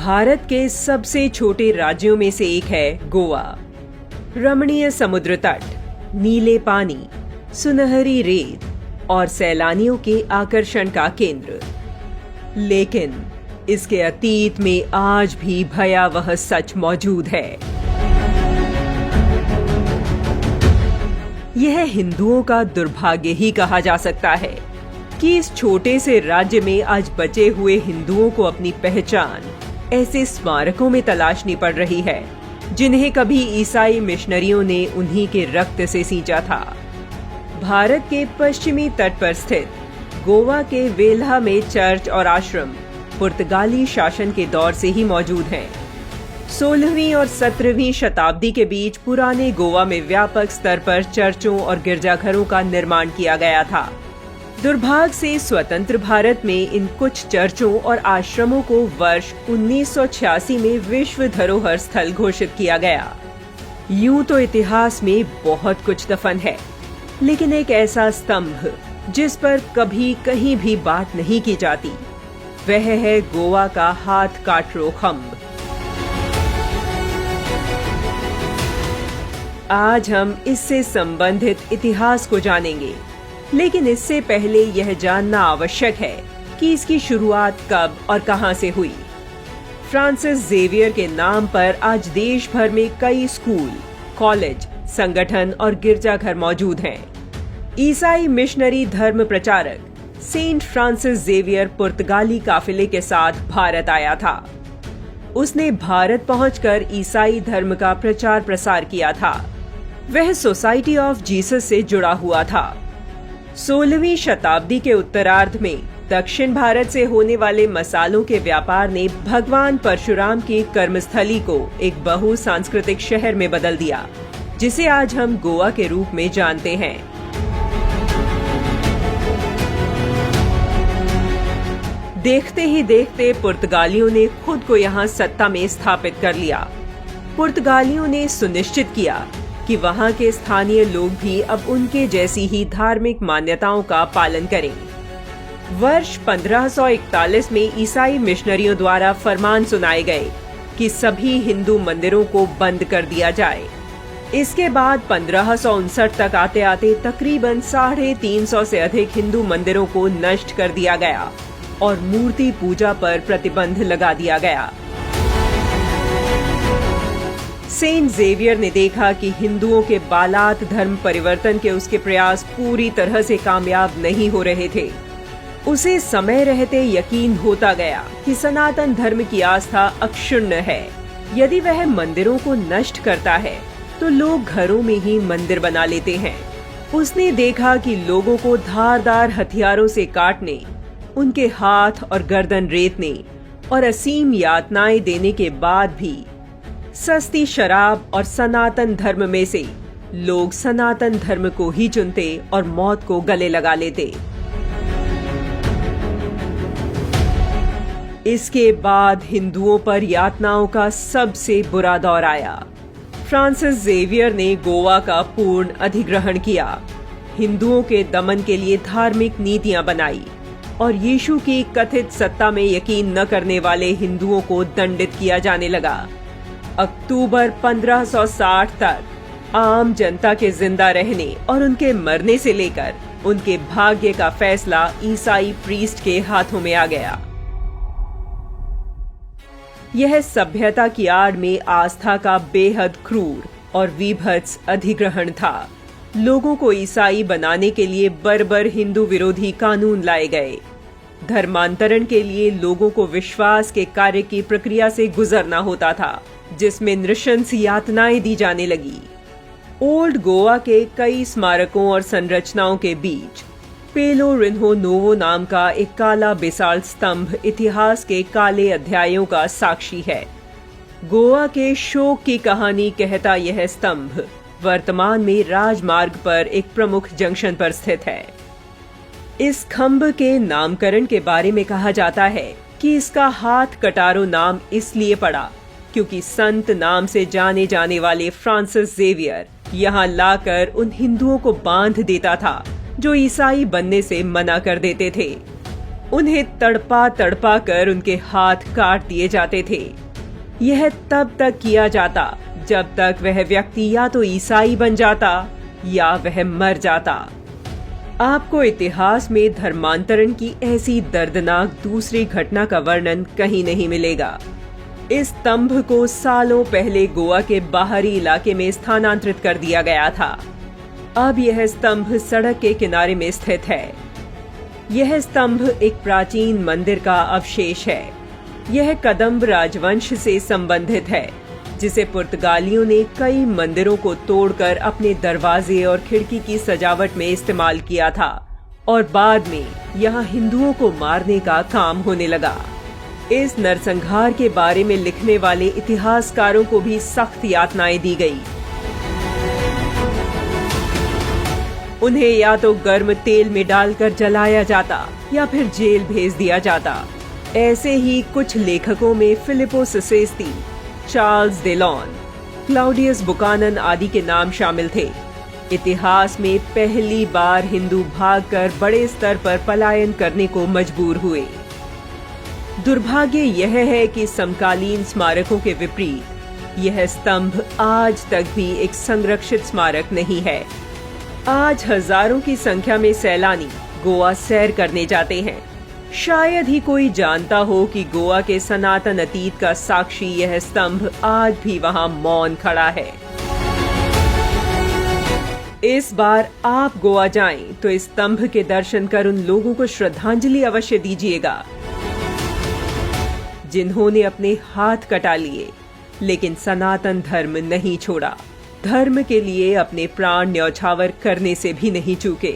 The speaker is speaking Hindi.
भारत के सबसे छोटे राज्यों में से एक है गोवा। रमणीय समुद्र तट, नीले पानी, सुनहरी रेत और सैलानियों के आकर्षण का केंद्र। लेकिन इसके अतीत में आज भी भयावह सच मौजूद है। यह हिंदुओं का दुर्भाग्य ही कहा जा सकता है कि इस छोटे से राज्य में आज बचे हुए हिंदुओं को अपनी पहचान ऐसे स्मारकों में तलाशनी पड़ रही है जिन्हें कभी ईसाई मिशनरियों ने उन्हीं के रक्त से सींचा था। भारत के पश्चिमी तट पर स्थित गोवा के वेल्हा में चर्च और आश्रम पुर्तगाली शासन के दौर से ही मौजूद हैं। 16वीं और 17वीं शताब्दी के बीच पुराने गोवा में व्यापक स्तर पर चर्चों और गिरजाघरों का निर्माण किया गया था। दुर्भाग्य से स्वतंत्र भारत में इन कुछ चर्चों और आश्रमों को वर्ष 1986 में विश्व धरोहर स्थल घोषित किया गया। यूं तो इतिहास में बहुत कुछ दफन है, लेकिन एक ऐसा स्तंभ जिस पर कभी कहीं भी बात नहीं की जाती, वह है गोवा का हाथ काटरो खम्भ। आज हम इससे संबंधित इतिहास को जानेंगे, लेकिन इससे पहले यह जानना आवश्यक है कि इसकी शुरुआत कब और कहां से हुई। फ्रांसिस जेवियर के नाम पर आज देश भर में कई स्कूल, कॉलेज, संगठन और गिरजाघर मौजूद हैं। ईसाई मिशनरी धर्म प्रचारक सेंट फ्रांसिस जेवियर पुर्तगाली काफिले के साथ भारत आया था। उसने भारत पहुंचकर ईसाई धर्म का प्रचार प्रसार किया था। वह सोसाइटी ऑफ जीसस से जुड़ा हुआ था। 16वीं शताब्दी के उत्तरार्ध में दक्षिण भारत से होने वाले मसालों के व्यापार ने भगवान परशुराम की कर्मस्थली को एक बहुसांस्कृतिक शहर में बदल दिया, जिसे आज हम गोवा के रूप में जानते हैं। देखते ही देखते पुर्तगालियों ने खुद को यहाँ सत्ता में स्थापित कर लिया। पुर्तगालियों ने सुनिश्चित किया कि वहां के स्थानीय लोग भी अब उनके जैसी ही धार्मिक मान्यताओं का पालन करें। वर्ष 1541 में ईसाई मिशनरियों द्वारा फरमान सुनाए गए कि सभी हिंदू मंदिरों को बंद कर दिया जाए। इसके बाद 1559 तक आते आते तकरीबन 350 से अधिक हिंदू मंदिरों को नष्ट कर दिया गया और मूर्ति पूजा पर प्रतिबंध लगा दिया गया। सेंट जेवियर ने देखा कि हिंदुओं के बालात धर्म परिवर्तन के उसके प्रयास पूरी तरह से कामयाब नहीं हो रहे थे। उसे समय रहते यकीन होता गया कि सनातन धर्म की आस्था अक्षुण्ण है। यदि वह मंदिरों को नष्ट करता है तो लोग घरों में ही मंदिर बना लेते हैं। उसने देखा कि लोगों को धारदार हथियारों से काटने, उनके हाथ और गर्दन रेतने और असीम यातनाएं देने के बाद भी सस्ती शराब और सनातन धर्म में से लोग सनातन धर्म को ही चुनते और मौत को गले लगा लेते। इसके बाद हिंदुओं पर यातनाओं का सबसे बुरा दौर आया। फ्रांसिस जेवियर ने गोवा का पूर्ण अधिग्रहण किया, हिंदुओं के दमन के लिए धार्मिक नीतियां बनाई और यीशु की कथित सत्ता में यकीन न करने वाले हिंदुओं को दंडित किया जाने लगा। अक्टूबर 1560 तक आम जनता के जिंदा रहने और उनके मरने से लेकर उनके भाग्य का फैसला ईसाई प्रीस्ट के हाथों में आ गया। यह सभ्यता की आड़ में आस्था का बेहद क्रूर और विभत्स अधिग्रहण था। लोगों को ईसाई बनाने के लिए बर्बर हिंदू विरोधी कानून लाए गए। धर्मांतरण के लिए लोगों को विश्वास के कार्य की प्रक्रिया से गुजरना होता था, जिसमें नृशंस यातनाएं दी जाने लगी। ओल्ड गोवा के कई स्मारकों और संरचनाओं के बीच पेलो रिन्हो नोवो नाम का एक काला बेसाल्ट स्तंभ इतिहास के काले अध्यायों का साक्षी है। गोवा के शोक की कहानी कहता यह स्तंभ वर्तमान में राजमार्ग पर एक प्रमुख जंक्शन पर स्थित है। इस खंभ के नामकरण के बारे में कहा जाता है कि इसका हाथ कटारो नाम इसलिए पड़ा क्योंकि संत नाम से जाने जाने वाले फ्रांसिस जेवियर यहाँ लाकर उन हिंदुओं को बांध देता था जो ईसाई बनने से मना कर देते थे। उन्हें तड़पा तड़पा कर उनके हाथ काट दिए जाते थे। यह तब तक किया जाता जब तक वह व्यक्ति या तो ईसाई बन जाता या वह मर जाता। आपको इतिहास में धर्मांतरण की ऐसी दर्दनाक दूसरी घटना का वर्णन कहीं नहीं मिलेगा। इस स्तंभ को सालों पहले गोवा के बाहरी इलाके में स्थानांतरित कर दिया गया था। अब यह स्तंभ सड़क के किनारे में स्थित है। यह स्तंभ एक प्राचीन मंदिर का अवशेष है। यह कदम्ब राजवंश से संबंधित है, जिसे पुर्तगालियों ने कई मंदिरों को तोड़कर अपने दरवाजे और खिड़की की सजावट में इस्तेमाल किया था और बाद में यहाँ हिंदुओं को मारने का काम होने लगा। इस नरसंहार के बारे में लिखने वाले इतिहासकारों को भी सख्त यातनाएं दी गई। उन्हें या तो गर्म तेल में डालकर जलाया जाता या फिर जेल भेज दिया जाता। ऐसे ही कुछ लेखकों में Filippo सेसेस्ती, Charles Delon, Claudius Buchanan आदि के नाम शामिल थे। इतिहास में पहली बार हिंदू भागकर बड़े स्तर पर पलायन करने को मजबूर हुए। दुर्भाग्य यह है कि समकालीन स्मारकों के विपरीत यह स्तंभ आज तक भी एक संरक्षित स्मारक नहीं है। आज हजारों की संख्या में सैलानी गोवा सैर करने जाते हैं। शायद ही कोई जानता हो कि गोवा के सनातन अतीत का साक्षी यह स्तंभ आज भी वहां मौन खड़ा है। इस बार आप गोवा जाएं तो इस स्तंभ के दर्शन कर उन लोगों को श्रद्धांजलि अवश्य दीजिएगा जिन्होंने अपने हाथ कटा लिए लेकिन सनातन धर्म नहीं छोड़ा। धर्म के लिए अपने प्राण न्यौछावर करने से भी नहीं चूके।